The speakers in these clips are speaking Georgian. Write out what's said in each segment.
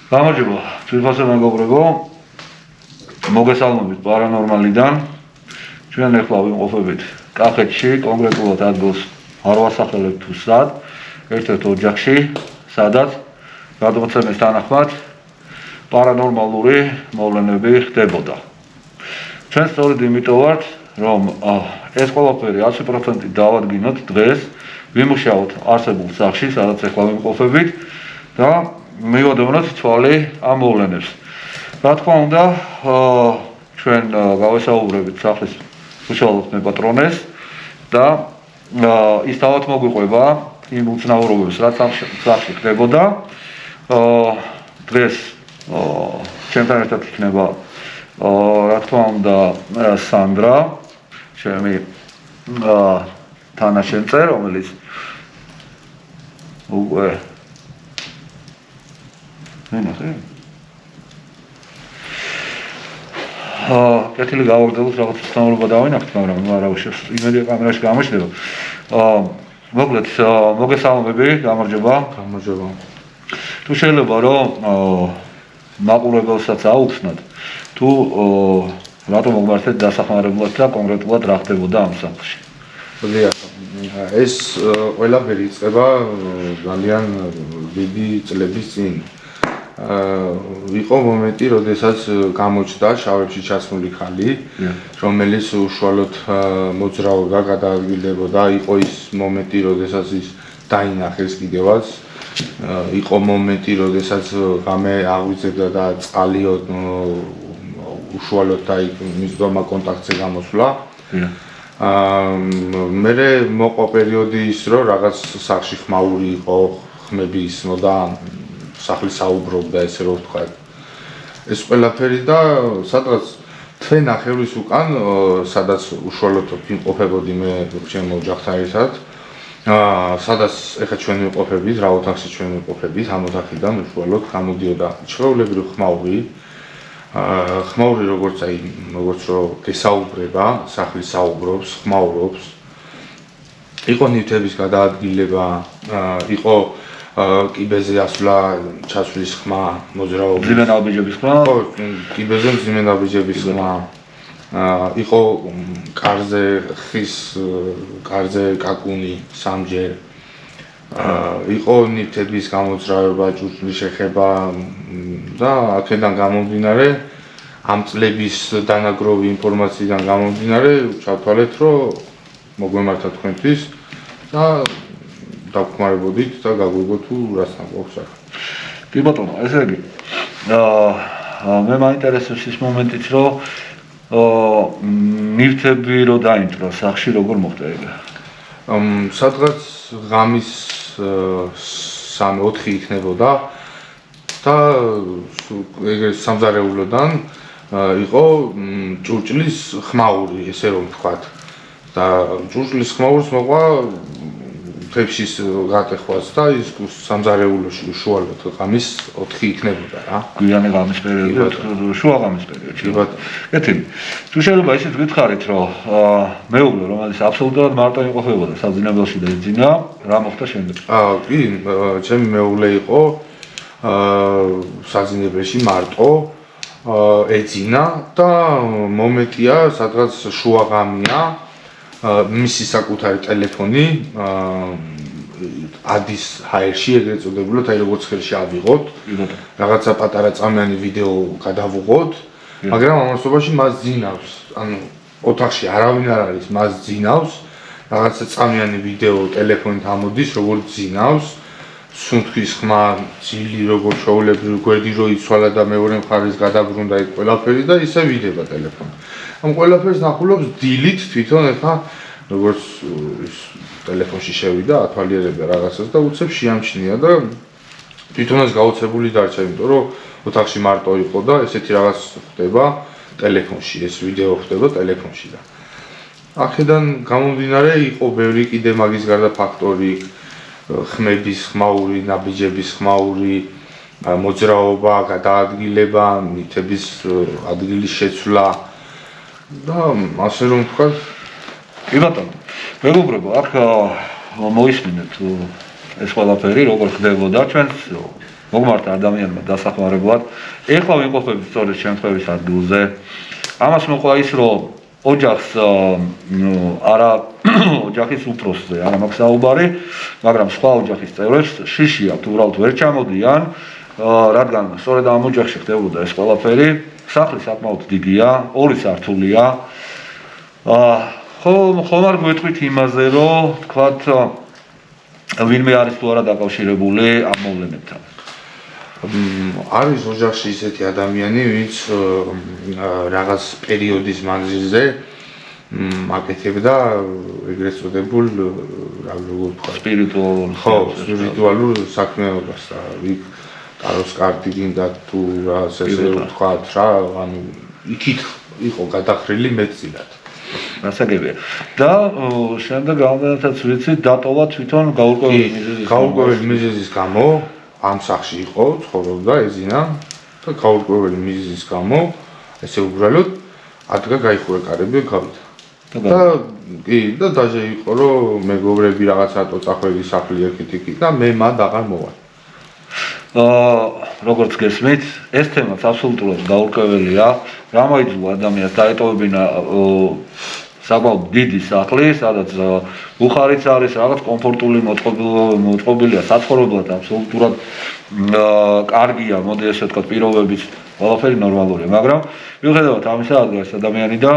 გამარჯობა, თვითფასე მეგობრებო. მოგესალმებით პარანორმალიდან. ჩვენ ახლა ვიმყოფებით კახეთში, კონკრეტულად ადგილს არ ვასახელებ თუ სად, ერთ-ერთ ოჯახში, სადაც გადმოცემის თანახმად პარანორმალური მოვლენები ხდებოდა. ჩვენ სწორედ იმიტომ ვართ, რომ ეს ყველაფერი 100% დავადგინოთ დღეს, ვიმუშაოთ არსებულ სახლში, სადაც ახლა ვიმყოფებით და მივადევნოთ თვალი ამ მოვლენებს. რა თქმა უნდა, ჩვენ გავესაუბრებით სახლის უშუალოდ მეპატრონეს და ის თავად მოგვიყვება იმ უცნაურობებს, რაც სახლში ხდებოდა. დღეს ჩემთან ერთად იქნება რა თქმა უნდა სანდრა, ჩემი თანაშემწე, რომელიც უკვე კეთილი გავაგრძელოთ რაღაც უცნაურობა დავინახოთ, მაგრამ არა უშავს იმედი კამერაში გამოჩნდება. მოკლედ მოგესალმები, გამარჯობა. გამარჯობა. თუ შეიძლება რომ მაყურებელსაც აუხსნათ, თუ რატომ მოგმართეთ დასახმარებლად და კონკრეტულად რა ხდებოდა ამ სახლში. ეს ყველაფერი იწყება ძალიან დიდი წლების წინ. იყო მომენტი, როდესაც გამოჩნდა შავებში ჩასმული ხალი, რომელიც უშუალოდ მოძრაობდა, გადაადგილდებოდა. იყო ის მომენტი, როდესაც ის დაინახეს კიდევაც. იყო მომენტი, როდესაც ღამე აღვიძებდა და წყალი უშუალოდ მისდომა კონტაქტზე გამოსვლა. მერე მოყვა პერიოდი ის, რომ რაღაც სახლში ხმაური იყო, ხმები ისმოდა, სახლი საუბრობდა, ესე რომ ვთქვათ. ეს ყველაფერი და სადღაც თვე ნახევრის უკან, სადაც უშუალოდ ვიმყოფებოდი მე ჩემ ოჯახთან ერთად, სადაც ეხლა ჩვენ ვიმყოფებით, რა ოთახში ჩვენ ვიმყოფებით, ამ ოთახიდან უშუალოდ გამოდიოდა ჩვეულებრივი ხმაური. ხმაური როგორც რომ გესაუბრება, სახლი საუბრობს, ხმაურობს. იყო ნივთების გადაადგილება, იყო კიბეზე ასვლა, ჩასვლის ხმა, მოძრაობა. მძიმე ნაბიჯების ხმა? ხო, კიბეზე მძიმე ნაბიჯების ხმა. იყო კარზე ხის, კარზე კაკუნი სამჯერ. იყო ნივთების გამოძრავება, ჭურჭლის შეხება და აქედან გამომდინარე, ამ წლების დანაგროვი ინფორმაციიდან გამომდინარე, ჩავთვალეთ, რომ მოგვემართა თქვენთვის და დავხმარებოდით და გაგვიგო თუ რას ამბობს ახლა. კი ბატონო, ესე იგი, მე მაინტერესებს ის მომენტიც, რომ ნივთები რო დაინჭრა სახლში, როგორ მოხდა ეგ? სადღაც ღამის 3-4 იქნებოდა და ეგრე სამზარეულოდან იყო ჭურჭლის ხმაური, ესე რომ ვთქვათ. და ჭურჭლის ხმაურს მოყვა თებშის გატეხვას და ის სამზარეულოში უშუალოდ ღამის 4 იქნებოდა რა. გვიანი ღამის პერიოდში, შუა ღამის პერიოდში. კეთილი. თუ შეიძლება ისიც გითხარით, რომ მეუღლე, რომელიც აბსოლუტურად მარტო იმყოფებოდა საძინებელში და ეძინა, რა მოხდა შემდეგ? კი, ჩემი მეუღლე იყო საძინებელში მარტო, ეძინა და მომენტია, სადღაც შუა ღამეა, მისი საკუთარი ტელეფონი ადის ჰაერში, ეგრეთ წოდებულად, როგორც ხელში ავიღოთ, რაღაცა პატარა წამიანი ვიდეო გადავუღოთ, მაგრამ ამასობაში მას ძინავს, ანუ ოთახში არავინ არ არის, მას ძინავს, რაღაცა წამიანი ვიდეო ტელეფონით ამოდის, როგორც ძინავს, სუნთქვის ხმა, ძილი, როგორც ჩვეულებრივი გვერდი რო იცვალა და მეორე მხარეს გადაბრუნდა ეგ ყველაფერი და ისე ვიდება ტელეფონი. ამ ყველაფერს ნახულობს დილით თვითონ ეხა როგორც ის ტელეფონში შევიდა, ათვალიერებდა რაღაცას და უცებ შეამჩნია და თვითონაც გაოცებული დარჩა, იმიტომ რომ ოთახში მარტო იყო და ესეთი რაღაც ხდება ტელეფონში, ეს ვიდეო ხდება ტელეფონში და აქედან გამომდინარე იყო ბევრი კიდე მაგის გარდა ფაქტორი, ხმების ხმაური, ნაბიჯების ხმაური, მოძრაობა, გადაადგილება, ნივთების ადგილის შეცვლა და ასე რომ ვთქვათ. კი ბატონო, მეგობრებო, აქ მოისმინეთ ეს ყველაფერი, როგორ ხდებოდა ჩვენს მოგმართა ადამიანმა დასახმარებლად. ეხლა ვიმყოფებით სწორედ შემთხვევის ადგილზე. ამას მოყვა ის, რომ ოჯახს არა ოჯახის უფროსზე არ მაქვს საუბარი, მაგრამ სხვა ოჯახის წევრებს შიში აქვთ, უბრალოდ ვერ ჩამოდიან, რადგან სწორედ ამ ოჯახში ხდებოდა ეს ყველაფერი. სახლი საკმაოდ დიდია, 2 სართულია. ხომ არ გვეტყვით იმაზე, რომ თქვათ ვინმე არის თუ არა დაკავშირებული ამ მოვლენებთან. არის ოჯახში ისეთი ადამიანი, ვინც რაღაც პერიოდის მანძილზე აკეთებდა ეგრეთ წოდებულ, როგორ ვთქვა, სპირიტუალურ საქმეობას და იქ ტაროს კარტი გინდა თუ რა ესე ვთქვათ რა, ანუ იქით იყო გადახრილი მეტწილად. გასაგებია. და შემდეგ რამდენადაც ვიცი, დატოვა თვითონ გაურკვეველი მიზეზის გამო ამ სახლში იყო, ცხოვრობდა, ეზინა და გაურკვეველი მიზეზის გამო ესე უბრალოდ ადგა გაიხურა კარები და გავიდა. და კი, და დაჟე იყო, რომ მეგობრები რაღაცა წახვედი სახლი ერთ-ერთი და მე მანდ აღარ მოვალ. როგორც გესმით, ეს თემაც აბსოლუტურად გაურკვეველია. რამაიძულა ადამიანს დაეტოვებინა საკმაოდ დიდი სახლი, სადაც ბუხარიც არის, რაღაც კომფორტული მოწყობილია, საცხოვრებლად აბსოლუტურად კარგია, მოდი ესე ვთქვათ, პირობებით, ყველაფერი ნორმალურია, მაგრამ მიუხედავად ამისა, ეს ადამიანი და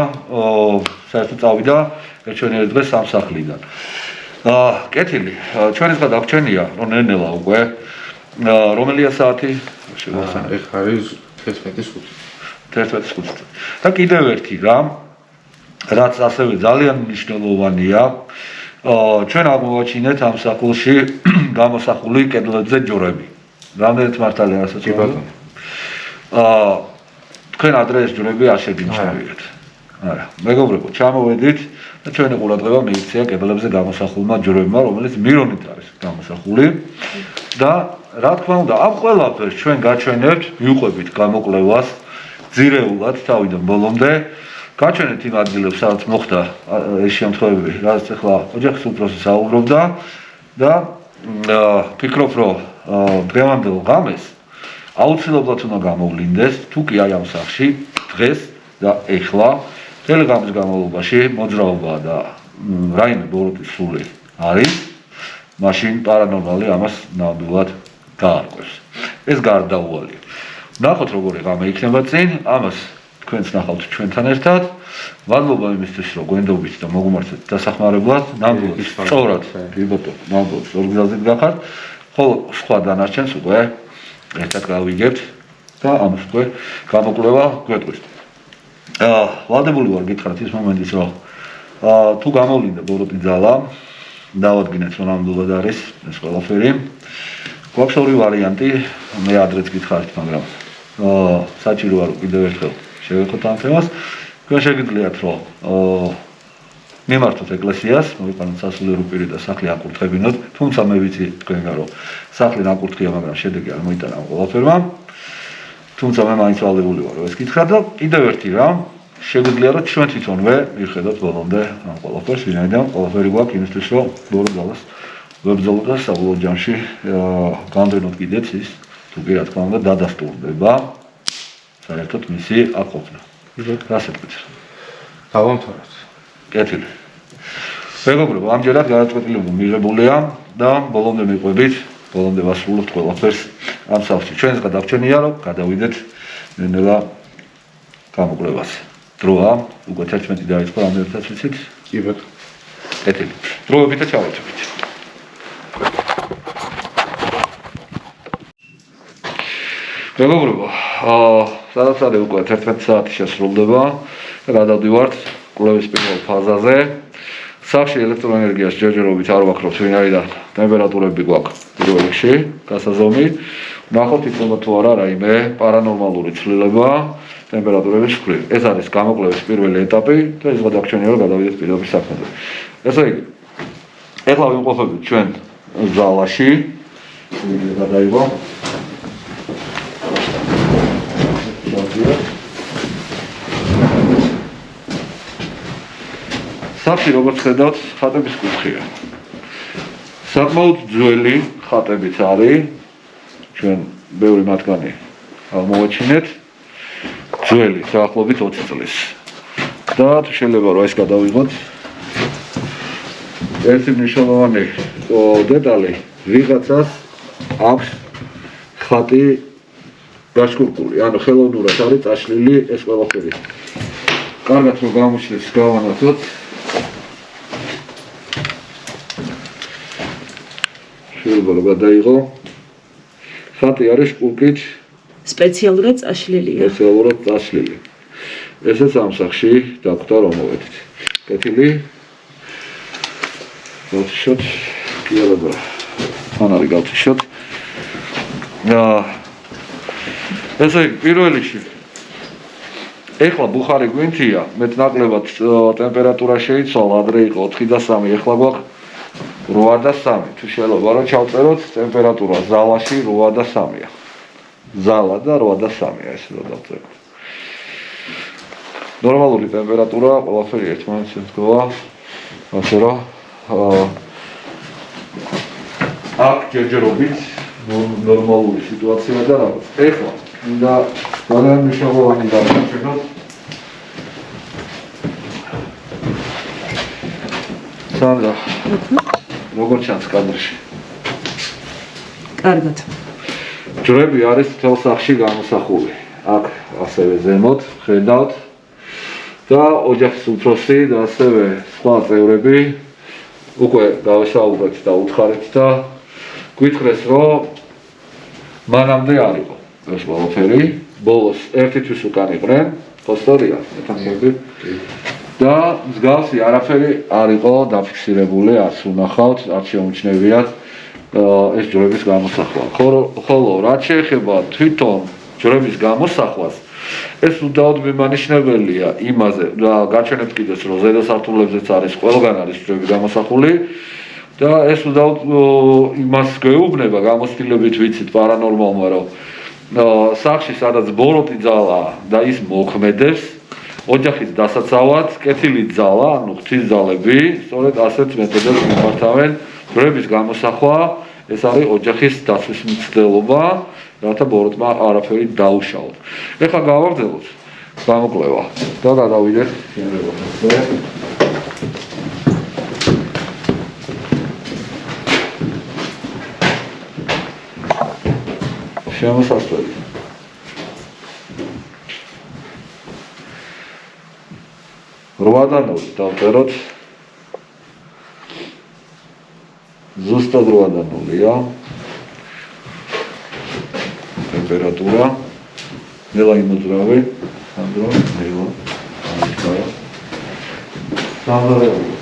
საერთოდ წავიდა ერთჩვენიერ დღეს ამ სახლიდან. კეთილი, ჩვენისგან დაგვრჩენია, რომ ნელ-ნელა უკვე რომელია საათი? ეხ არის 11:05. 11:05. და კიდევ ერთი რამ, რაც ასევე ძალიან მნიშვნელოვანია, ჩვენ აღმოვაჩინეთ ამ სახლში გამოსახული კედლებზე ჯვრები. რამდენად მართალია რასაც ვთქვი? თქვენ ადრე ეს ჯვრები არ შეგიმჩნევიათ. არა, მეგობრებო, ჩამოვედით და ჩვენი ყურადღება მიიქცია კედლებზე გამოსახულმა ჯვრებმა, რომელიც მირონით არის გამოსახული და რა თქმა უნდა, ამ ყველაფერს ჩვენ გაჩვენებთ, მიუყვებით გამოკვლევას ძირეულად თავიდან ბოლომდე. გაჩვენეთ იმ ადგილებს, სადაც მოხდა ეს შემთხვევები, რაც ახლა ოჯახის უფროსი საუბრობდა და ფიქრობ, რომ დღევანდელ ღამეს აუცილებლად უნდა გამოვლინდეს, თუ კი აი ამ სახლში დღეს და ეხლა მთელი ღამის განმავლობაში მოძრაობა და რაიმე ბოროტის სული არის, მაშინ პარანორმალი ამას ნამდვილად გაარკვევს. ეს გარდაუვალია. ნახოთ როგორი ღამე იქნება წინ, ამას თქვენც ნახავთ ჩვენთან ერთად. მადლობა იმისთვის, რომ გვენდობით და მოგმართეთ დასახმარებლად, ნამდვილად სწორად, კი ბატონო, ნამდვილად სწორ გზაზე გახართ. ხოლო სხვა დანარჩენს უკვე ერთად გავიგებთ და ამას უკვე გამოკვლევა გვეტყვის. ვალდებული ვარ გითხრათ ის მომენტიც, რომ თუ გამოვლინდა ბოროტი ძალა, დავადგინეთ, რომ ნამდვილად არის ეს ყველაფერი. გვაქვს ორი ვარიანტი, მე ადრეც გითხარით, მაგრამ საჭიროა რომ კიდევ ერთხელ შევეხოთ ამ თემას. თქვენ შეგიძლიათ რომ მიმართოთ ეკლესიას, მოვიყვანოთ სასულიერო პირი და სახლი აკურთხებინოთ, თუმცა მე ვიცი თქვენგან რომ სახლი ნაკურთხია, მაგრამ შედეგი არ მოიტანა ამ ყველაფერმა. თუმცა მე მაინც ვალდებული ვარ რომ ეს გითხრათ და კიდევ ერთი რამ, შეგვიძლია რომ ჩვენ თვითონვე მივხედოთ ბოლომდე ამ ყველაფერს, ვინაიდან ყველაფერი გვაქვს იმისთვის რომ ბორო ძალას ვებრძოლოთ და საბოლოო ჯამში გამდენოთ კიდეც ის თუ კი რა თქმა უნდა დადასტურდება საერთოდ მისი აყოფნა. რასაც გითხრათ. დავამთავროთ. კეთილი. მეგობრებო, ამჯერად გადაწყვეტილება მიღებულია და ბოლომდე მიყვებით, ბოლომდე ვასრულებთ ყველაფერს ამ სახლში. ჩვენს გადავრჩენია რომ გადავიდეთ ნელ-ნელა გამოკვლევაზე. დროა, უკვე 11 დაიწყო, რამდენადაც ვიცით? კი ბატონო. კეთილი. დროებით და ჩავერთვით. მეგობრებო, სადაც არის უკვე 11 საათი შესრულდება და გადავდივართ კვლევის პირველ ფაზაზე. სახლში ელექტროენერგიას ჯერჯერობით არ ვაქრობთ, ვინაიდან ტემპერატურები გვაქვს პირველ რიგში გასაზომი. ნახოთ იქნება თუ არა რაიმე პარანორმალური ცვლილება ტემპერატურების მხრივ. ეს არის გამოკვლევის პირველი ეტაპი და ის გადაგვჩენია რომ გადავიდეთ პირდაპირ საქმეზე. ესე იგი, ეხლა ვიმყოფებით ჩვენ ზალაში. გადაიღო. სახლი როგორც ხედავთ, ხატების კუთხეა. საკმაოდ ძველი ხატებიც არის. ჩვენ ბევრი მათგანი აღმოვაჩინეთ ძველი დაახლოებით 20 წლის და თუ შეიძლება რომ ეს გადავიღოთ ერთი მნიშვნელოვანი დეტალი ვიღაცას აქვს ხატი გაშკურკული, ანუ ხელოვნურად არის წაშლილი ეს ყველაფერი. კარგად რომ გამოჩნდეს გავანათოთ. შეიძლება რომ გადაიღო. ხატი არის შკურკით სპეციალურად წაშლილია. სპეციალურად წაშლილი. ესეც ამ სახში დაგვხვდა რომ მოვედით. კეთილი გავთიშოთ კიელებრა. თან არის გავთიშოთ. ესე პირველ რიგში ეხლა ბუხარი გვინთია, მეტნაკლებად ტემპერატურა შეიცვალა, ადრე იყო 4 და 3, ეხლა გვაქვს 8 და 3. თუ შეიძლება რომ ჩავწეროთ ტემპერატურა ზალაში 8 და 3-ია. ზალა და 8 და 3-ია ესე რომ დავწეროთ. ნორმალური ტემპერატურა ყველაფერი ერთმანეთს ემთხვევა, ასე რომ აქ ჯერჯერობით ნორმალური სიტუაცია და რაღაც. ეხლა და ძალიან მნიშვნელოვანი დავაჩეროთ. სანდრა, როგორ ჩანს კადრში? კარგად. ჯვრები არის მთელ სახში გამოსახული. აქ ასევე ზემოთ ხედავთ და ოჯახის უფროსი და ასევე სხვა წევრები უკვე გავესაუბრეთ და უთხარით და გვითხრეს რომ მანამდე არ იყო ეს ყველაფერი, ბოლოს ერთისთვის უკან იყვნენ, ფოსტორია, მეთანხმები და მსგავსი არაფერი არ იყო დაფიქსირებული, არც უნახავთ, არც შეუმჩნევიათ ეს ჯვრების გამოსახვა. ხოლო რაც შეეხება თვითონ ჯვრების გამოსახვას, ეს უდაოდ მიმანიშნებელია იმაზე და გაჩვენებთ კიდეც რომ ზედა სართულებზეც არის ყველგან არის ჯვრები გამოსახული და ეს უდაოდ იმას გვეუბნება გამოცდილებით ვიცით პარანორმალმა რომ სახში სადაც ბოროტი ძალა და ის მოქმედებს ოჯახის დასაცავად კეთილი ძალა ანუ ღვთის ძალები სწორედ ასეთ მეთოდებს მიმართავენ ჯვრების გამოსახვა ეს არის ოჯახის დაცვის მცდელობა რათა ბოროტმა არაფერი დაუშალოთ. ეხლა გავაგრძელოთ გამოკვლევა და გადავიდეთ შემდეგობაზე. შემოსასვლელი. რვადანორი დავწეროთ. ზუსტად 8-ია. ტემპერატურა. ნელა იმოძრავე. სანდრო, ნელა. ამიქაა. სანდრო.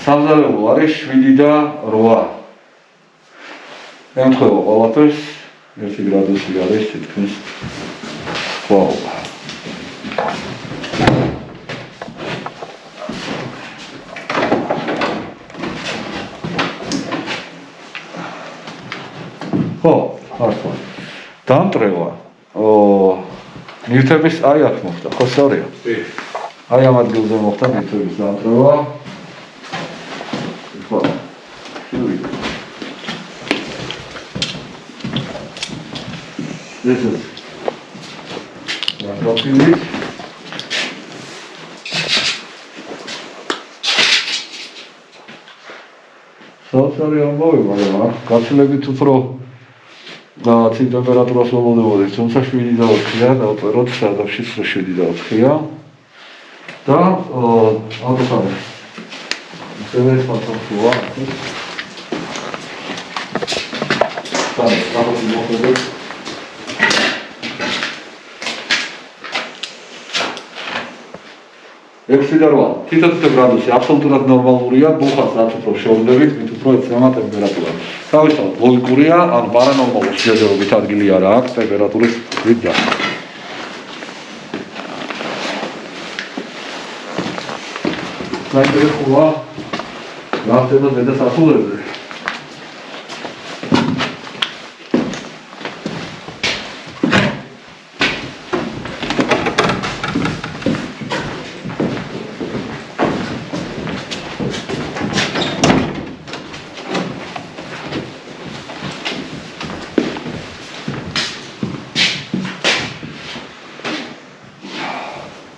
სამზარეულო არის 7 და 8. ემთხვევა ყველაფერს 1 გრადუსი არის თითქმის სხვაობა. ხო, ახლა დამტრევა ნივთების აი აქ მოხდა, ხო სწორია? კი. აი ამ ადგილზე მოხდა ნივთების დამტრევა. This is one of Sorry, I'm going. გაცილებით უფრო ცივ ტემპერატურას ველოდებოდი, თუმცა 7 და 4-ია, დავწეროთ სარდაფში 7 და 4-ია. და ალბათ ეს ფაქტია. ექვსი და 8. თითო გრადუსი აბსოლუტურად ნორმალურია, ბუხას რაც უფრო შევდებით, მით უფრო ეცემა ტემპერატურა. თავისთავად ლოგიკურია, ან პარანორმალურ შეჯერობით ადგილი არა აქვს ტემპერატურის ვიდრა. საინტერესოა რა ხდება ზედა სართულებზე.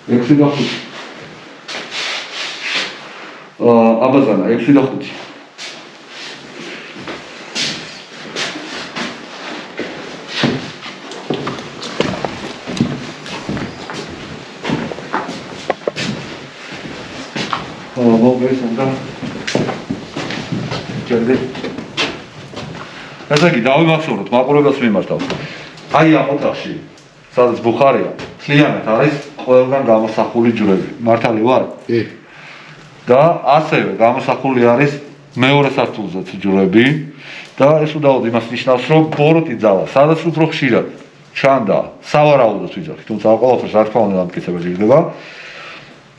6 აბაზანა 6 მოგეს უნდა ჯერდი ესე იგი დავიმახსოვროთ მაყურებელს მიმართავ აი ამ ოთახში სადაც ბუხარია მთლიანად არის ყველგან გამოსახული ჯვრები მართალი ვარ? კი და ასევე გამოსახული არის მეორე სართულზეც ჯვრები და ეს უდაოდ იმას ნიშნავს რომ ბოროტი ძალა სადაც უფრო ხშირად ჩანდა სავარაუდოდ ვიძახით თუმცა ყველაფერს რა თქმა უნდა დამტკიცება შეიძლება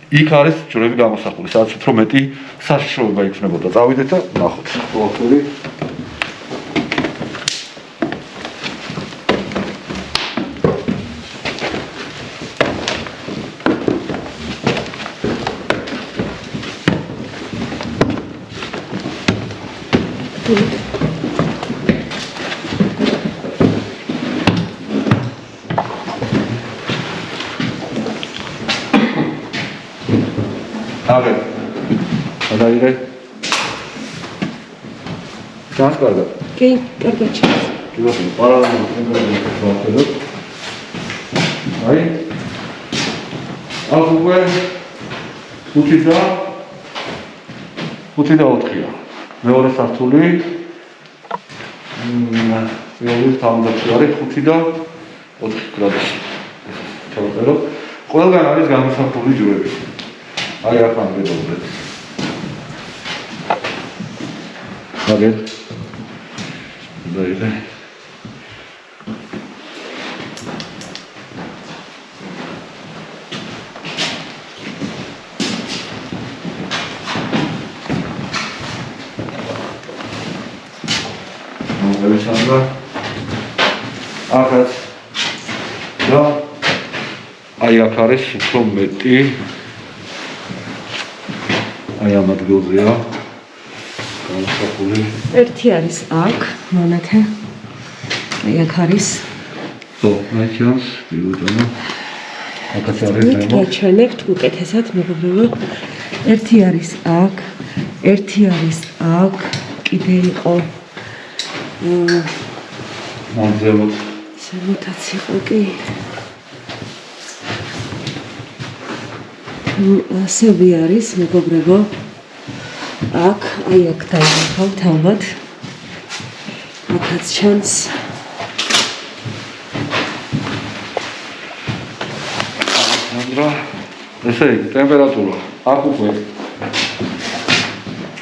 იქ არის ჯვრები გამოსახული, სადაც უფრო მეტი საშიშროება იქნებოდა. წავიდეთ და ნახოთ. ყველაფერი. Ага. Გადაიღე. ჩანს კარგად? კი, კარგად ჩანს. კი, პარალელურად ვახდებ. აი. აღვე 5 და 4-ია. მეორე სართული. მეორე თავდაცვა არის 5 და 4 გრადუსი. ჩავწერო. ყველგან არის გამოსახული ჯვრები. აი აქ ამბობთ. აგეთ. დაიდე. მოგესალმა. ახაც და აი აქ არის უფრო მეტი აი ამ ადგილზეა გამოსახული. ერთი არის აქ, მონათე. აი აქ არის. ხო, აი ჩანს, ბიუტონა. აქაც არის მე გაჩვენებთ უკეთესად მეგობრებო. ერთი არის აქ, ერთი არის აქ, კიდე იყო მომძებოთ. ზემოთაც იყო კი. ასევი არის მეგობრებო. აქ, აი აქ დაიგავთ ალბათ. აქაც ჩანს. ანდრა, ესე იგი, ტემპერატურა აქ უკვე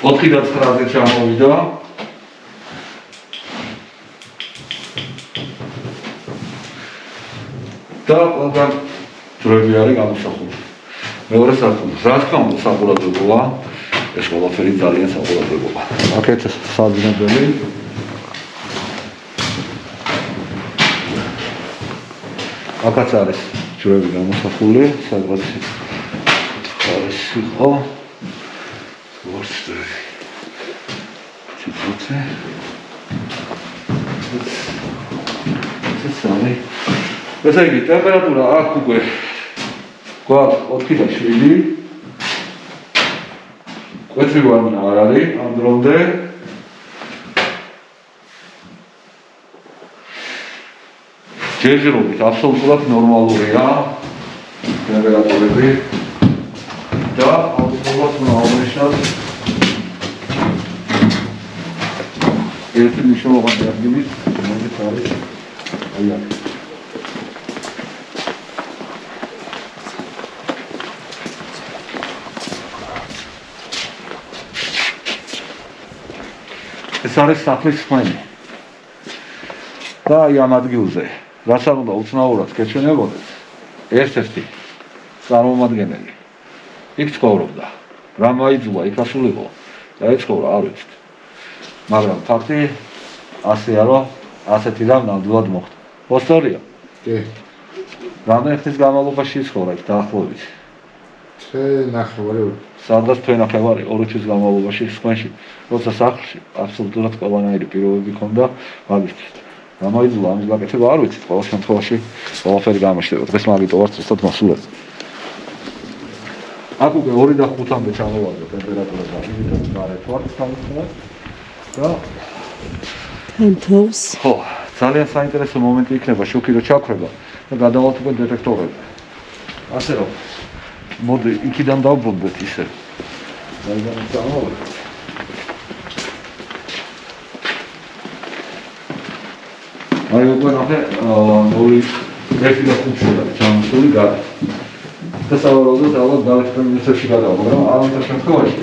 4 და 9-ზე ჩამოვიდა. და ყველგან ჯვრები არის გამოსახული. მეორე სართული. რა თქმა უნდა, საყურადღებოა. ეს ყველაფერი ძალიან საყურადღებოა. აქეთ საძინებელი. აქაც არის ჯვრები გამოსახული, სადღაც არის იყო. ვორცდები. ციცოце. ციცოце. ესე იგი, ტემპერატურა აქ უკვე გვაქვს 4 და 7. კვეთრი არ არის ამ დრომდე. ჯერჯერობით აბსოლუტურად ნორმალურია ტემპერატურები და ალბათ მოაუღიშნათ ერთი მნიშვნელოვანი ადგილი, რომელიც არის აი აქ. ეს არის სახლის ხმენი. და აი ამ ადგილზე, რაც არ უნდა უცნაურად გეჩვენებოდეს, ერთ-ერთი წარმომადგენელი იქ ცხოვრობდა. რა მაიძულა იქ ასულიყო და ეცხოვრა, არ ვიცით. მაგრამ ფაქტი ასეა, რომ ასეთი რამ ნამდვილად მოხდა. პოსტორია? კი. რამდენი ხნის განმავლობაში იცხოვრა იქ დაახლოებით? ნახევარი. სადღაც თვენახევარი 2 თვის განმავლობაში სხვენში, როცა სახლში აბსოლუტურად ყველანაირი პირობები ჰქონდა მაგისთვის. გამოიძულა ამის გაკეთება არ ვიცით, ყოველ შემთხვევაში ყველაფერი გამოჩნდება. დღეს მაგიტო ვარ ცოტა მასულებს. აქ უკვე 2 და 5-მდე ჩამოვარდა ტემპერატურა და იმითაც გარეთ ვარ თავისთავად და თანთოვს ხო, ძალიან საინტერესო მომენტი იქნება შუქი რო ჩაქრება და გადავალთ უკვე დეტექტორები. ასე რომ მოდი იქიდან დავბრუნდეთ ისე. ძალიან წამოვიდეთ. აი უკვე ნახე, 0.5 ჩამოსული გარეთ. და სავარაუდოდ ალბათ გარეთ მინუსებში გადავა, მაგრამ არამედ შემთხვევაში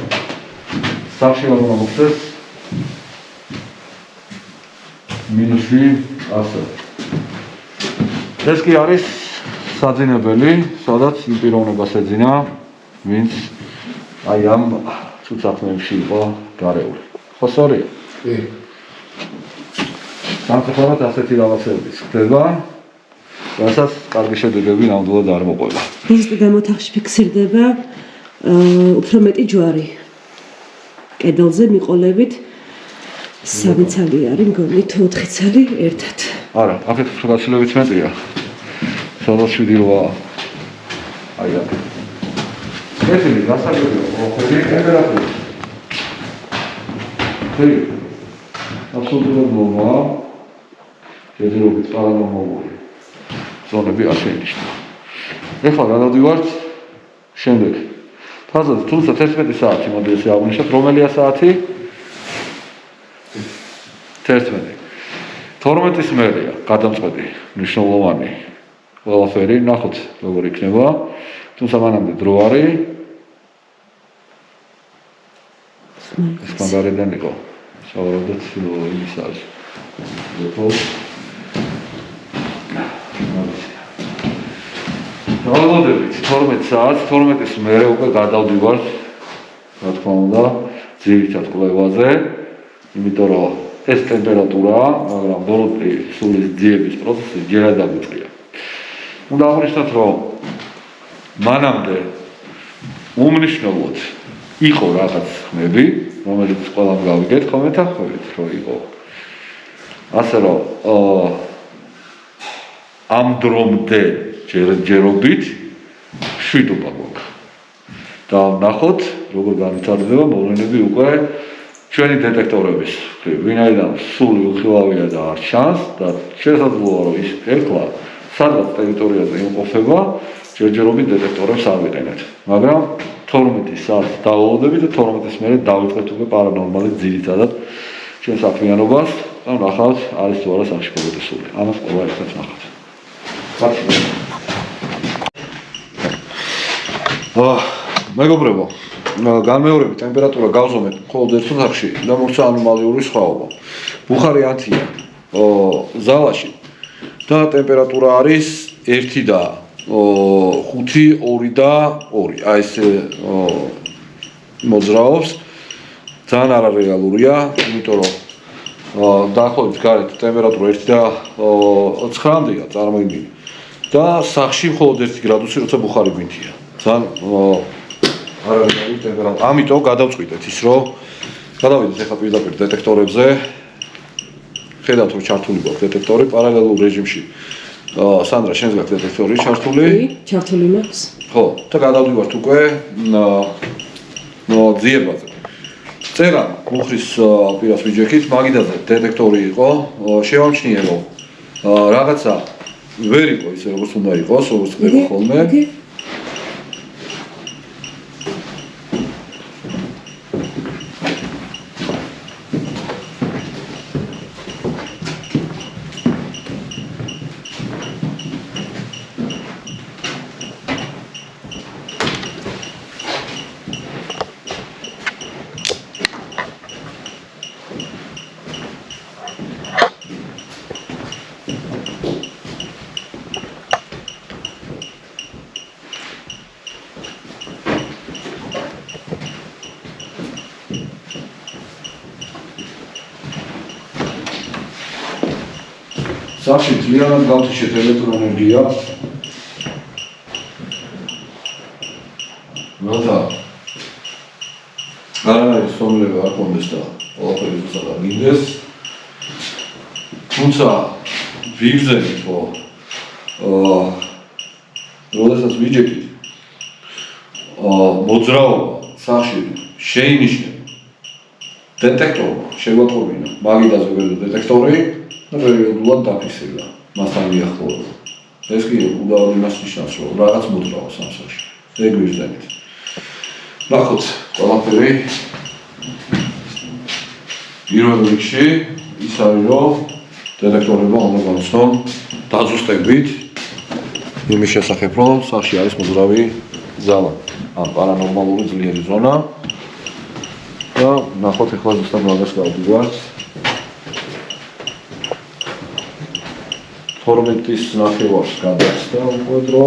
სახში არ უნდა მოხდეს მინუსი 100. ეს კი არის საძინებელი, სადაც იმ პიროვნებას ეძინა, ვინც აი ამ ცუცახნებში იყო გარეული. ხო სწორია? კი. სამწუხაროდ ასეთი რაღაცებიც ხდება, რასაც კარგი შედეგები ნამდვილად არ მოყვება. რიზტ გამოთახში ფიქსირდება უფრო მეტი ჯვარი. კედელზე მიყოლებით 3 ცალი არის მგონი თუ 4 ცალი ერთად. არა, აქეთ გაცილებით მეტია. სადაც 7-8. აი აქ. ეს გასაგებია, ოღონდ ტემპერატურა. კი. აბსოლუტურად ნორმალია. შეძლებითი პარანორმალური. ზონები არ შეინიშნება. ეხლა გადავდივართ შემდეგ. ფაზად თუმცა 11 საათი მოდი ესე აღვნიშნოთ, რომელია საათი? 11. 12-ის მერეა გადამწყვეტი, მნიშვნელოვანი. ყველაფერი ნახოთ როგორ იქნება. თუმცა მანამდე დრო არის. ეს მაგარიდან იყო. სავარაუდოდ იმის არის. დავალოდებით 12 საათს, 12-ის მერე უკვე გადავდივართ, რა თქმა უნდა, ძირითად კვლევაზე, იმიტომ რომ ეს ტემპერატურაა, მაგრამ ბოლომდე სულის ძიების პროცესი ჯერ არ დაგვიწყია. უნდა აღვნიშნოთ, რომ მანამდე უმნიშვნელოდ იყო რაღაც ხმები, რომელიც ყველამ გავიგეთ, ხოლმე თანხმობით, რომ იყო. ასე რომ ამ დრომდე ჯერობით შვიდობა გვაქვს. და ნახოთ, როგორ განვითარდება მოვლენები უკვე ჩვენი დეტექტორების. ვინაიდან სული უხილავია და არ ჩანს და შესაძლოა რომ ის ეხლა სადღაც ტერიტორიაზე იმყოფება, ჯერჯერობით დეტექტორებს ავიყენეთ. მაგრამ 12 საათს დავალოდებით და 12-ის მერე დავიწყებთ უკვე პარანორმალი ძირითადად ჩვენ საქმიანობას და ნახავთ არის თუ არა სახში მოგდე სული. ამას ყველა ერთად ნახავთ. მეგობრებო, განმეორებით ტემპერატურა გავზომეთ მხოლოდ ერთ ოთახში და მოხდა ანომალიური სხვაობა. ბუხარი 10-ია ზალაში და ტემპერატურა არის 1 და 5, 2 და 2. აი ეს მოძრაობს. ძალიან არარეალურია, იმიტომ რომ დაახლოებით გარეთ ტემპერატურა 1 და 9-მდეა წარმოიდგინე. და სახში მხოლოდ 1 გრადუსი, როცა ბუხარი გვინთია. ძალიან არარეალური ტემპერატურა. ამიტომ გადავწყვიტეთ ის, რომ გადავიდეთ ახლა პირდაპირ დეტექტორებზე. ხედავთ, რომ ჩართული გვაქვს დეტექტორი პარალელურ რეჟიმში. სანდრა, შენს გაქვს დეტექტორი ჩართული? კი, ჩართული მაქვს. ხო, და გადავდივართ უკვე ძიებაზე. წერა მუხრის პირას ვიჯექით, მაგიდაზე დეტექტორი იყო, შევამჩნიე, რომ რაღაცა ვერ იყო ისე როგორც უნდა იყოს, როგორც ხდება ხოლმე. სახში ძალიანად გავთიშეთ ელექტროენერგია. როცა არაერთი სომლება არ კონდეს და ყველაფერი ზუსტად გინდეს. თუმცა ვიგზენით, როდესაც ვიჯექით, მოძრაობა სახში შეინიშნება დეტექტორმა შეგვატყობინა მაგიდაზე ვერდო დეტექტორი და პერიოდულად დაფიქსირდა მასთან მიახლოვება. ეს კი უდავოდ იმას ნიშნავს, რომ რაღაც მოძრაობს ამ სახში. ეგ ვიждებით. ნახოთ ყველაფერი პირველ რიგში ის არის, რომ დეტექტორებმა უნდა განცნონ დაზუსტებით იმის შესახებ, რომ სახში არის მოძრავი ძალა, ან პარანორმალური ძლიერი ზონა და ნახოთ ახლა ზუსტად მაგას გავდივართ. 12-ის ნახევარს გადაწყდა უკვე დრო.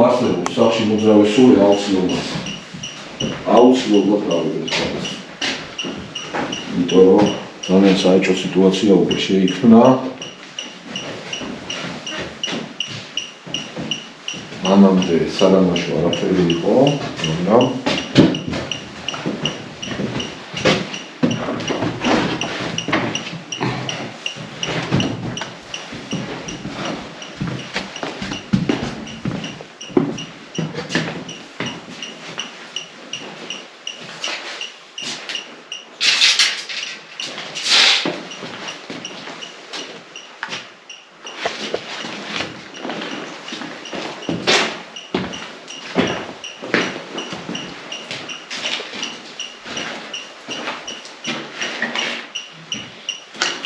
არსებობს სახში მოძრავი სული აუცილებლად გავიგეთ ეს. იმიტომ რომ ძალიან საეჭვო სიტუაცია უკვე შეიქმნა. მანამდე საგანმაშო არაფერი იყო, მაგრამ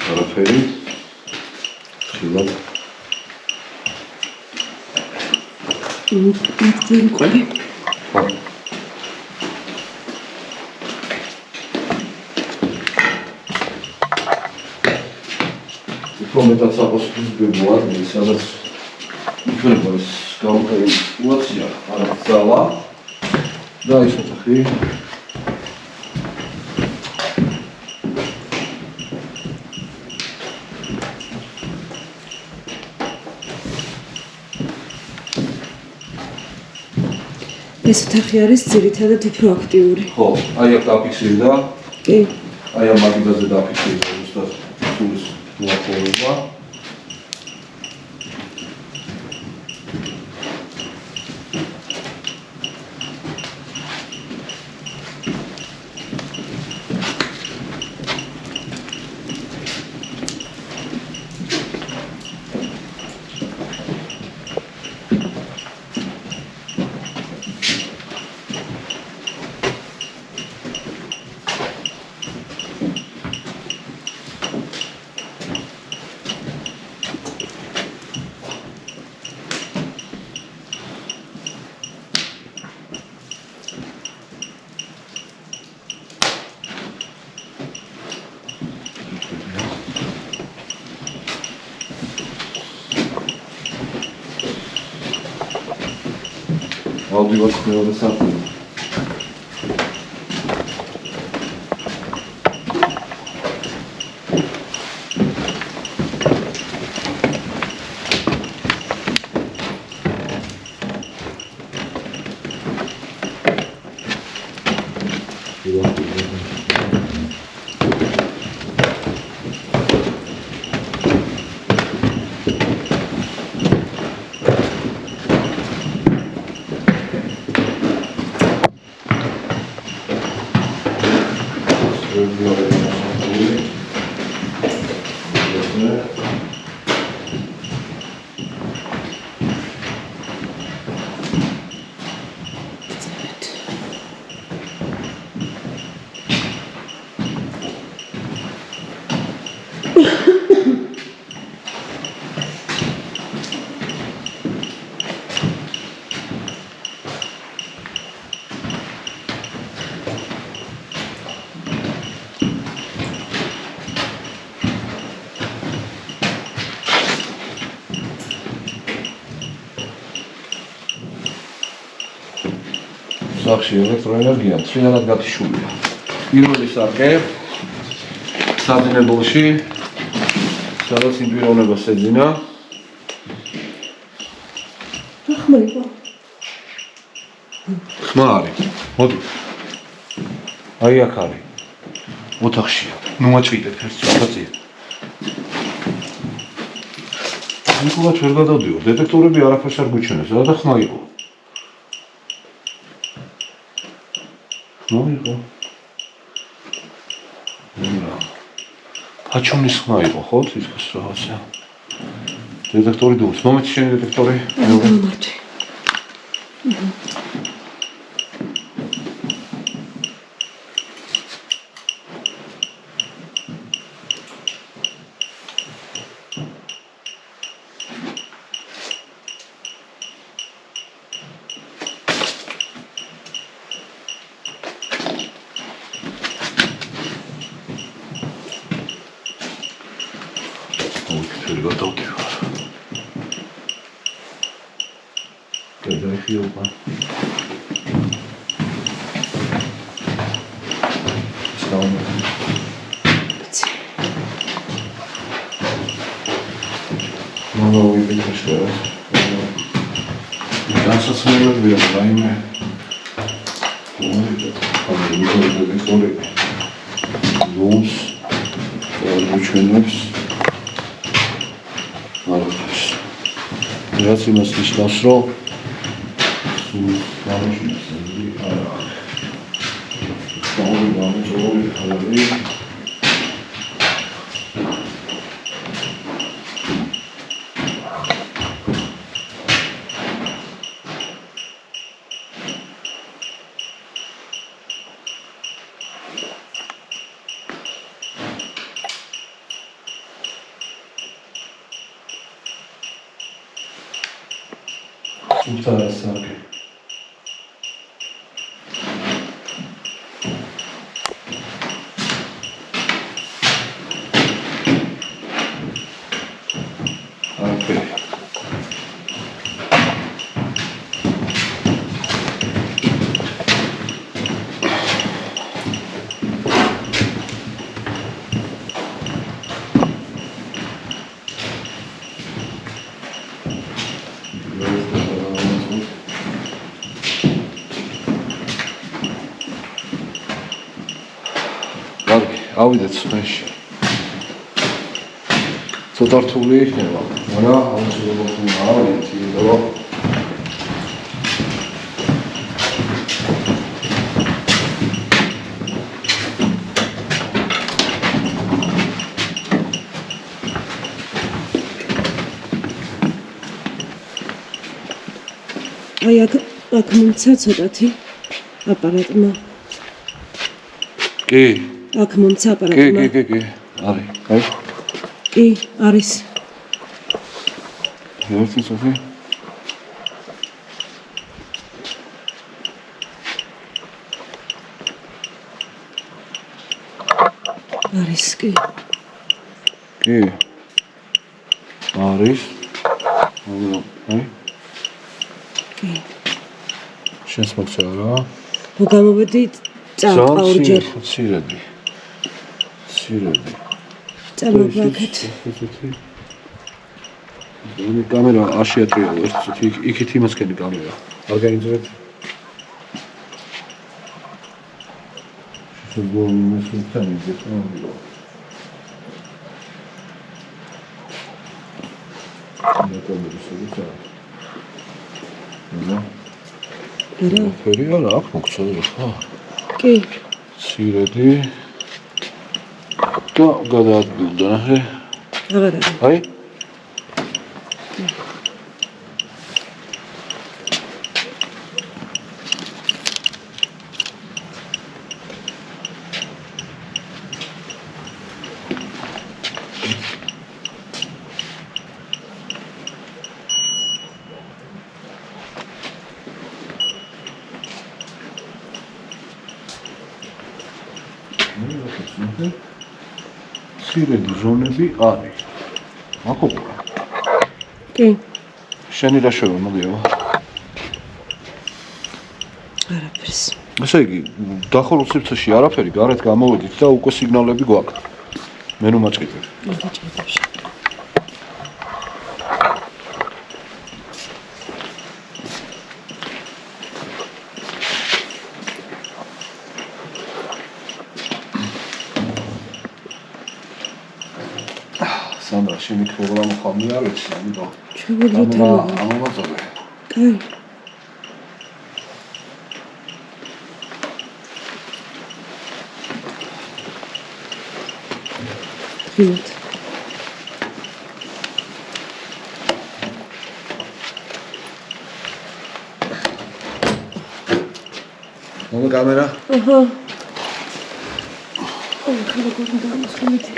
არაფერი ხილად ძალიან ყოლი უფრო საპასუხისმგებლოა სადაც იქნება ეს გამოკვლევის სიტუაცია არ ძალა და ის ოთახი ეს ოთახი არის ძირითადად უფრო აქტიური. ხო, აი აქ დაფიქსირდა. კი. აი ამ მაგიდაზე დაფიქსირდა ზუსტად სულის მოახლოება. ავდივართ მეორე სართულზე. სახში ელექტროენერგია ცვლილად გათიშულია. პირველი სარკე საძინებელში, სადაც იმ პიროვნებას ეძინა ხმა იყო. ხმა არის. მოდი. აი აქ არის. ოთახშია. ნუ აჭიდეთ ეს რაღაცია. ნიკოლაც ვერ გადავდიო. დეტექტორები არაფერს არ გვიჩვენეს. რა და ხმა იყო? ხმა იყო. ფაჩონის ხმა იყო, ხო? ის რაღაცა. დეტექტორი დუს. მომეც შენი დეტექტორი. გამარჯვე. რაც იმას ნიშნავს, რომ ავიდეთ სხეში. ცოტა რთული იქნება, მაგრამ აუცილებლად ავიდეთ იმედო. აი აქ მომცა ცოტათი აპარატმა. კი. აქ მომცა აპარატმა. კი. არის. აი. კი, არის. ერთი წუთი. არის კი. კი. არის. აი. კი. შენს მოგცა რა? მოგამოვედი წავყავ ორჯერ. ცირედი. წამოგვაქეთ. მე კამერა არ შეატრიალო ერთ წუთი იქით იმასკენი კამერა. არ გაინძრეთ. შეგომოსთან იგეთო. ფერი არა აქვს მოგწოდე ხო? კი. ცირედი და გადაადგილდა ნახე. აღარ არის. აი. ცირედი ზონები არის. მაკოპა. კი. შენი რა შევა მოდიო. არაფერს. ესე იგი, დახურულ სივრცეში არაფერი, გარეთ გამოვედით და უკვე სიგნალები გვაქვს. მე ნუ მაჭკიდებ. შენი ქრებლა მოხამი არ ვიცი, ამიტომ. ჩამოდროთანა. ამომაწოდე. კაი. Привет. Мама камера? Ага. Ой, холодно, да, сходите.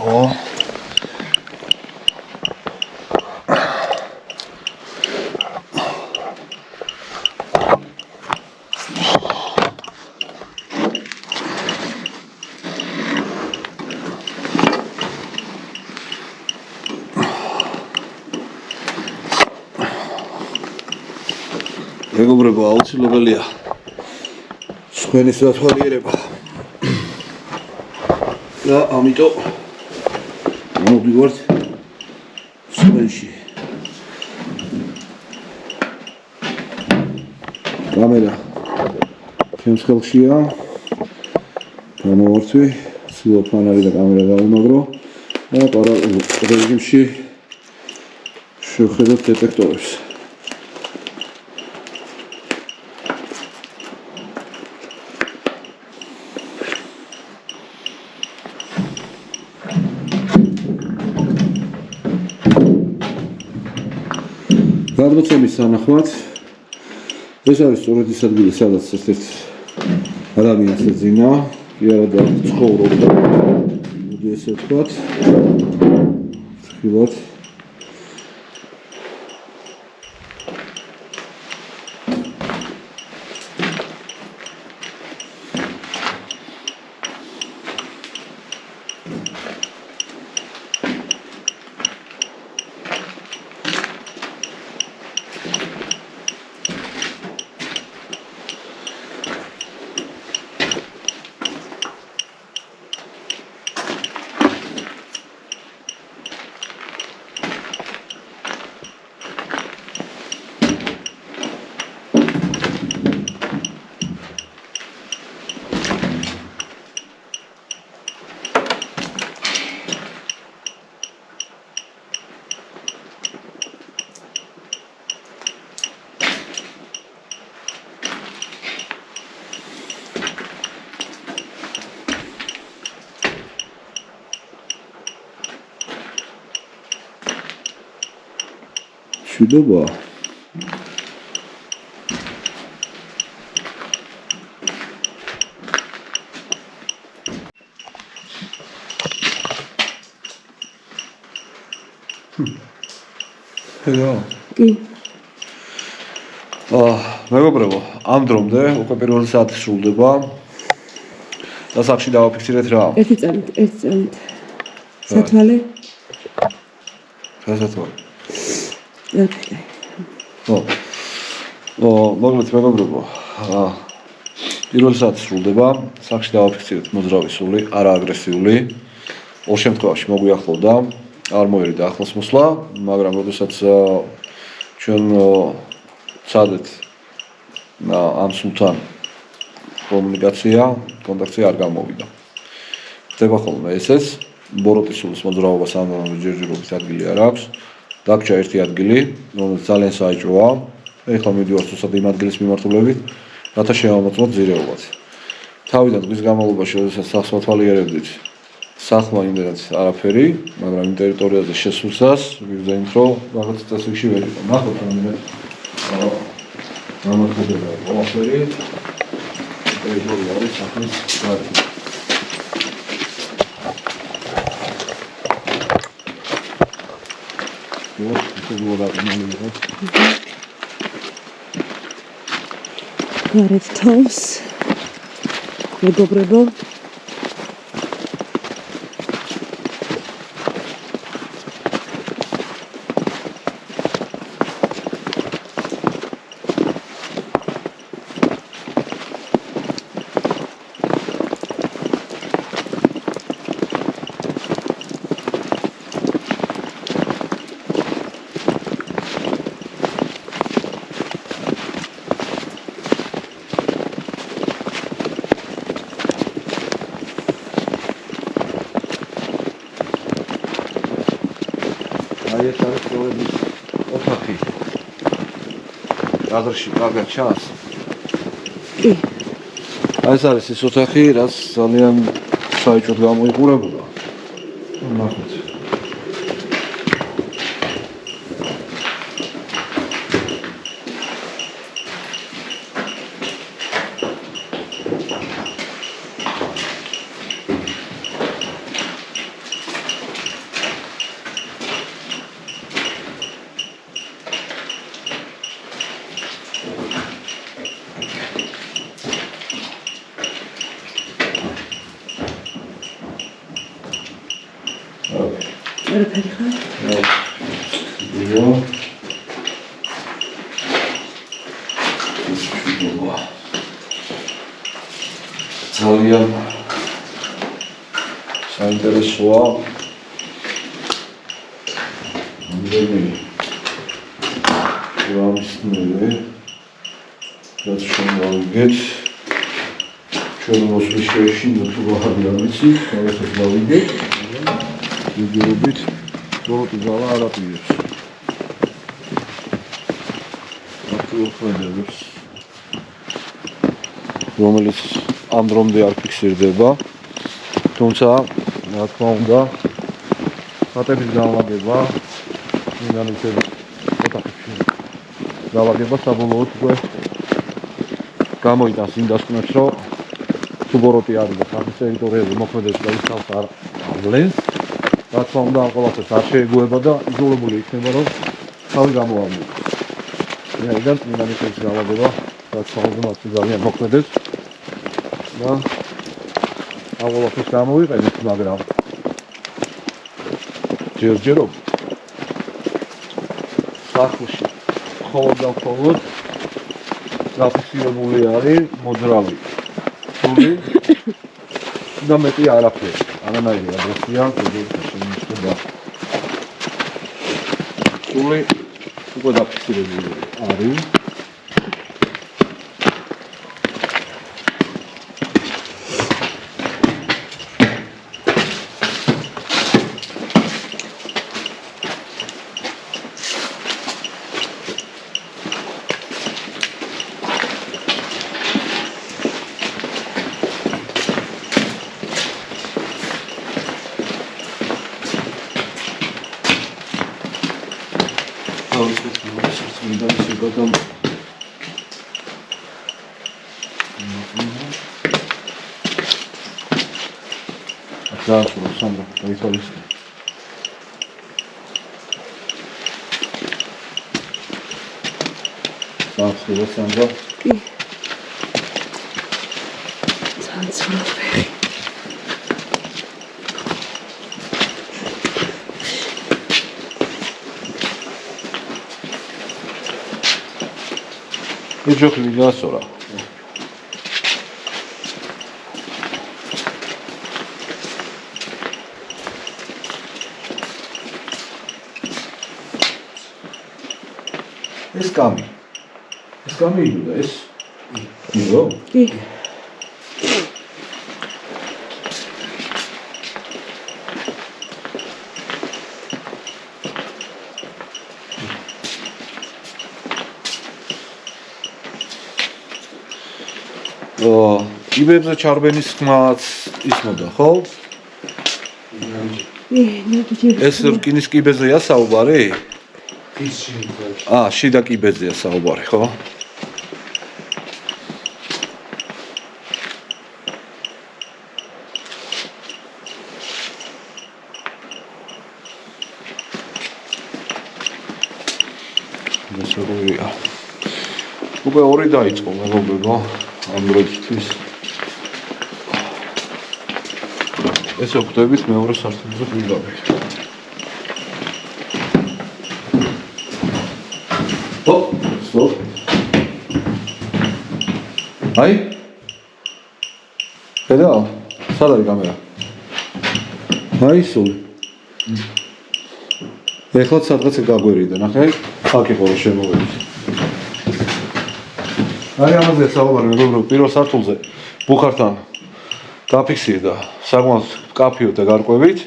О. მეგობრებო, აუცილებელია სხვენის დათვალიერება. და ამიტომ მოვდივართ სხვენში. კამერა ჩემს ხელშია. გამოვართვი, სულ ფანარი და კამერა გავიმაგრო და პარალელურ რეჟიმში შევხედოთ დეტექტორებს. გადმოცემის სანახმად ეს არის სწორედ ის ადგილი, სადაც ერთ ადამიანს ეძინა, კი არა და ცხოვრობდა. მოდი ესე ვთქვათ. ხილოთ. მშვიდობა. კი. მეგობრებო, ამ დრომდე უკვე პირველი საათი სრულდება. და სახში დავაფიქსირეთ რა. ერთი წამით. სათვალე? გასათვალე. ოკეი. მოგლეთ მეგობრებო. პირველი საათი სრულდება. სახში დავაფიქსირეთ მოძრავი სული, არა აგრესიული. ორ შემთხვევაში მოგვიახლოვდა. არ მოერიდა ახლოს მოსვლა, მაგრამ როდესაც ჩვენ ცადეთ ამ სულთან კომუნიკაცია, კონტაქტი არ გამოვიდა. ხდება ხოლმე ესეც, ბოროტის სულის მოძრაობა სამდროული ჯერჯერობით ადგილი არ აქვს. დაგჭა ერთი ადგილი, რომელიც ძალიან საეჭვოა. ეხლა მივდივართ უბრალოდ იმ ადგილის მიმართულებით, რათა შევამოწმოთ ძირეულად. თავიდან დღის განმავლობაში, როდესაც სახლს ვათვალიერებდით, სახლმა იმდენად არაფერი, მაგრამ იმ ტერიტორიაზე შესვლისას ვიგზავნით, რომ რაღაც წესრიგში ვერ იყო. ნახოთ რამდენად გამართებაა ყველაფერი. ტერიტორია არის სახლის გარეთ. გარეთ თავს. მეგობრებო. აი ეს არის წვეულის ოთახი. კადრში კარგად ჩანს. კი. აი ეს არის ის ოთახი, რაც ძალიან საეჭვოდ გამოიყურებოდა. ნახეთ. არაფერი ხარ? ძალიან საინტერესოა. ამდენი რამისნები, რაც შემოვიგეთ. ჩვენ მოსვლის შეშინდა თუ ვაჰაბი არ ვიცი, თავისად დავიგეთ. ვიგერობით როტი ძალა არ აპირებს. აქტიურობებს. რომელიც ამ დრომდე არ ფიქსირდება. თუმცა, რა თქმა უნდა, ხატების განლაგება ინანიცების ოთახებში. განლაგება საბოლოოდ უკვე გამოიტანს იმ დასკვნებს, რომ თუ ბოროტი არის და სახის ტერიტორიაზე მოქმედებს და ის თავს არ ავლენს. რა თქმა უნდა, ამ ყველაფერს არ შეეგუება და იზოლებული იქნება, რომ თავი გამოავლინოს. რაიდან ინანიცების განლაგება, რა თქმა უნდა, მათი ძალიან მოქმედებს. და ამ ყველაფერს გამოვიყენეთ, მაგრამ ჯერჯერობით სახლში მხოლოდ და მხოლოდ გაფიქსირებული არის მოძრავი სული და მეტი არაფერი. არანაირი ადრესია, როგორიც შენიშნება. სული უკვე დაფიქსირებული არის. Sandra, დაიცვალეს. დააცვალე Sandra. კი. ცალცვალე. იჯოხი გასორა. ეს კამი იგდა ეს იგო? კი. იბებზე ჩარბენის ხმაც ისმოდა, ხო? ეს რკინის კიბეზეა საუბარი? შიდა კიბეზეა საუბარი, ხო? ეს როგორია? უკვე ორი დაიწყო მეგობრებო, ამ დროისთვის. ესე ვხვდებით მეორე სართულზე ვიღავი. Stop. Აი? ხედავ? სად არის კამერა? აი სულ. ეხლა სადღაც გაგვერიდა, ნახე? აქ იყო რომ შემოვედი. აი ამაზე საუბარი მეგობრებო, პირველ სართულზე ბუხართან დაფიქსირდა საკმაოდ კაფიო და გარკვევით.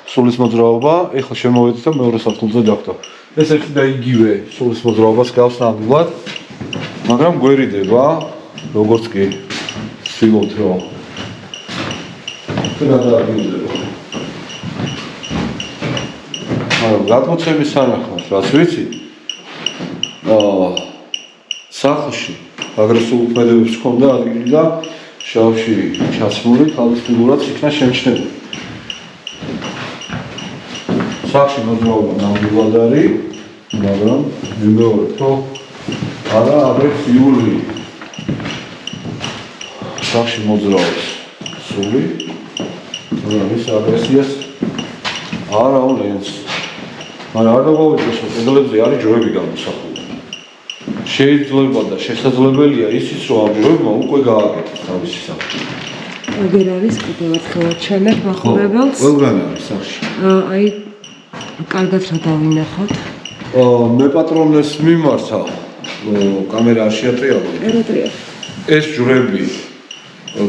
სულის მოძრაობა, ეხლა შემოვედით და მეორე სართულზე დავხტო. ეს ერთი და იგივე სულის მოძრაობას გავს ნამდვილად, მაგრამ გვერიდება, როგორც კი ვცდილობთ რომ გადაადგილდება. მაგრამ გადმოცემის სანახავად, რაც ვიცი, სახლში აგრესიულ ქმედებებს ჰქონდა ადგილი და შავში ჩაცმული თავის ფიგურად იქნა შემჩნეული. სახლში მოძრაობა ნამდვილად არის, მაგრამ მიმეორებ, რომ არა აგრესიული. სახლში მოძრაობს სული, მაგრამ ის აგრესიას არ ავლენს. მაგრამ არ დაგვაუწყოს, რომ კედლებზე არის ჯვრები გამოსახული. შეიძლება და შესაძლებელია ისიც, რომ ამ ჯვრებმა უკვე გააკეთეს თავისი სახლი. აგერ არის კიდევ ერთხელ ჩანებ მახურებელს. ყველგან არის სახლში. აი კარგად რა დავინახოთ. მე პატრონეს მიმართა კამერა არ შეატრიალო. ეს ჯვრები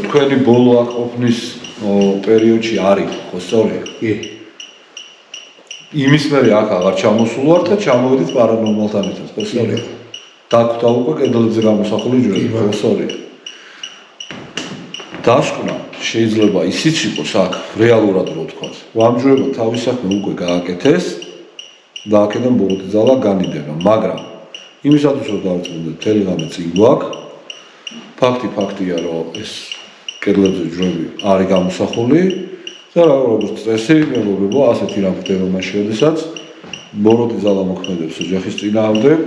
თქვენი ბოლო აქ ყოფნის პერიოდში არის, ხო სწორია? კი. იმის მერე აქ აღარ ჩამოსულვართ და ჩამოვედით პარანორმალთან ერთად, ხო სწორია? დაგვხვდა უკვე კედლებზე გამოსახული ჯვრები, ხო სწორია? დასკვნა შეიძლება ისიც იყოს აქ რეალურად რო ვთქვათ. ამ ჯვრებმა თავის საქმე უკვე გააკეთეს და აქედან ბოროტი ძალა განიდება, მაგრამ იმისათვის რომ დავწუნდეთ მთელი ღამე წინ გვაქვს, ფაქტია რომ ეს კედლებზე ჯვრები არის გამოსახული და როგორც წესი, მეგობრებო, ასეთი რამ ხდება მაშინ, როდესაც ბოროტი ძალა მოქმედებს ოჯახის წინააღმდეგ,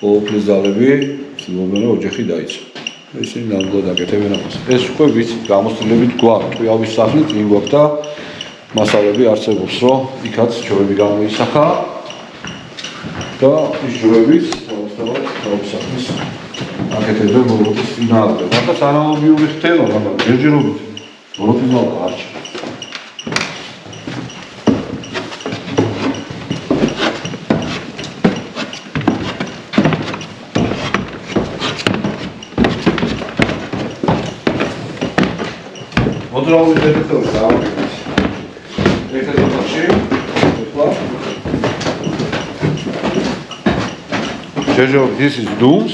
ყოველთვის ძალები ცდილობენ რომ ოჯახი დაიცვა. ისინი ნამდვილად აკეთებენ ამას. ეს უკვე ვიცით, გამოცდილებით გვაქვს, ტყვიავის სახლი წინ გვაქვს და მასალები არსებობს, რომ იქაც ჯვრები გამოისახა და ის ჯვრებიც თავისთავად თავის სახლის აკეთებენ ბოროტის წინააღმდეგ. ახლა ანალოგიური ხდება, მაგრამ ჯერჯერობით ბოროტის ძალა არ ჩანს. მოძრაობის დეტექტორი გავაკეთეთ. ერთ ოთახში, ეხლა ჯერჯერობით ის დუმს,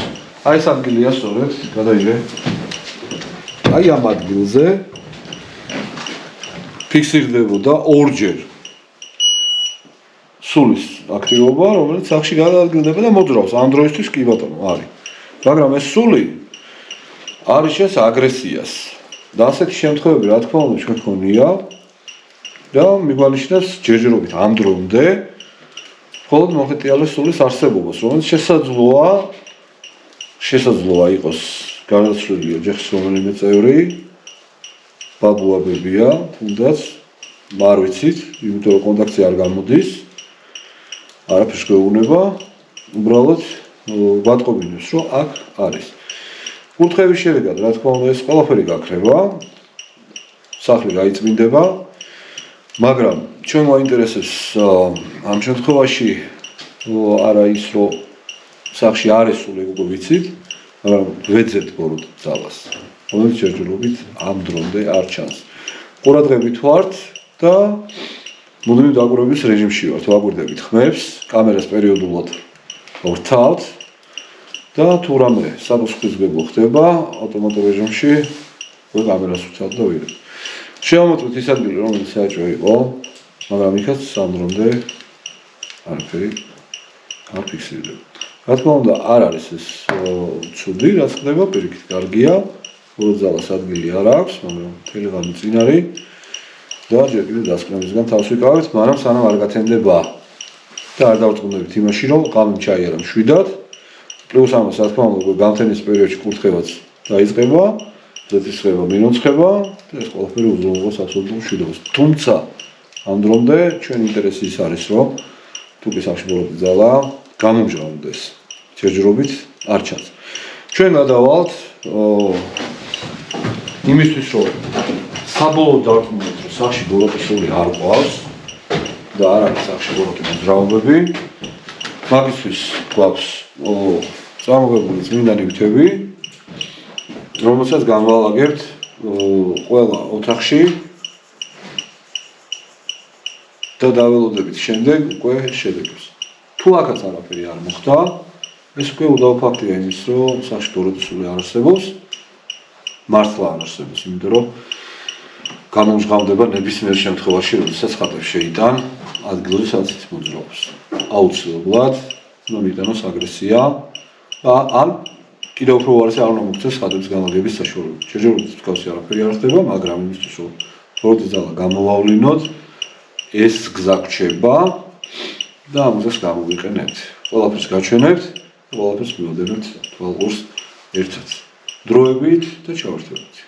აი ეს ადგილია სწორედ, გადაიღე. აი ამ ადგილზე ფიქსირდებოდა ორჯერ სულის აქტივობა, რომელიც სახლში გადაადგილდება და მოძრაობს. ამ დროისთვის კი ბატონო არის. მაგრამ ეს სული არის შეს აგრესიას. და ასეთი შემთხვევები, რა თქმა უნდა, ჩვენ გქონია და მიგვალიშნებს ჯერჯერობით ამ დრომდე მხოლოდ მოხეტიალე სულის არსებობას, რომელიც შესაძლოა იყოს გარდაცვლილი ოჯახის რომელიმე წევრი, ბაბუაბებია, თუნდაც არ ვიცით, იმიტომ რომ კონტაქტი არ გამოდის, არაფერს გვეუბნება, უბრალოდ ვატყობინებს, რომ აქ არის. კურთხევის შედეგად, რა თქმა უნდა, ეს ყველაფერი გაქრება, სახლი გაიწმინდება, მაგრამ ჩვენ გვაინტერესებს ამ შემთხვევაში არა ის, რომ სახლში არის სული, უკვე ვიცით, მაგრამ ვეძებთ ბოროტ ძალას, რომელიც ჯერჯერობით ამ დრომდე არ ჩანს. ყურადღებით ვართ და მუდმივ დაკვირვების რეჟიმში ვართ, ვაკვირდებით ხმებს, კამერას პერიოდულად ვრთავთ. და თუ რამე საპასუხისმგებლო ხდება ავტომატურ რეჟიმში უკვე კამერას ვცავთ და ვიღებ. შევამოწმოთ ის ადგილი, რომელიც საჭირო იყო, მაგრამ იქაც ამ დრომდე არაფერი არ ფიქსირდება. რა თქმა უნდა, არ არის ეს ცუდი, რაც ხდება, პირიქით კარგია, ბოროტ ძალას ადგილი არ აქვს, მაგრამ მთელი ღამე წინ არის და ჯერ კიდევ დასკვნებისგან თავს ვიკავებთ, მაგრამ სანამ არ გათენდება და არ დავწყუნდებით იმაში, რომ ღამე ჩაიარა მშვიდად. პლუს ამას, რა თქმა უნდა, გამთენის პერიოდში კურთხევაც დაიწყება, ზეთისხება, მინუცხება და ეს ყველაფერი უზრუნველყოფს აბსოლუტურ მშვიდობას. თუმცა ამ დრომდე ჩვენი ინტერესი ის არის, რომ თუ კი სახლში ბოროტი ძალა გამომჟღავნდეს, ჯერჯერობით არ ჩანს. ჩვენ გადავალთ იმისთვის, რომ საბოლოოდ დავწუნდეთ, რომ სახლში ბოროტი სული არ ყავს და არ არის სახლში ბოროტი მოძრაობები. მაგისთვის გვაქვს წამოღებული წმინდა ნივთები, რომელსაც განვალაგებთ ყველა ოთახში და დაველოდებით შემდეგ უკვე შედეგებს. თუ აქაც არაფერი არ მოხდა, ეს უკვე უდავო ფაქტია იმის, რომ საშუალო როდოსული არ არსებობს, მართლა არ არსებობს, იმიტომ რომ გამომჟღავნდება ნებისმიერ შემთხვევაში, როდესაც ხატებს შეიტან ადგილზე, სადაც ის მოძრაობს. აუცილებლად უნდა მიიტანოს აგრესია და ან კიდევ უფრო უარესი არ უნდა მოხდეს ხატების განლაგების საშუალებით. შეჯერებით თქვენს არაფერი არ ხდება, მაგრამ იმისთვის რომ როდის ძალა გამოვავლინოთ, ეს გზა გრჩება და ამას გამოვიყენებთ. ყველაფერს გაჩვენებთ, ყველაფერს მივადენებთ თვალყურს ერთად. დროებით და ჩავერთებთ.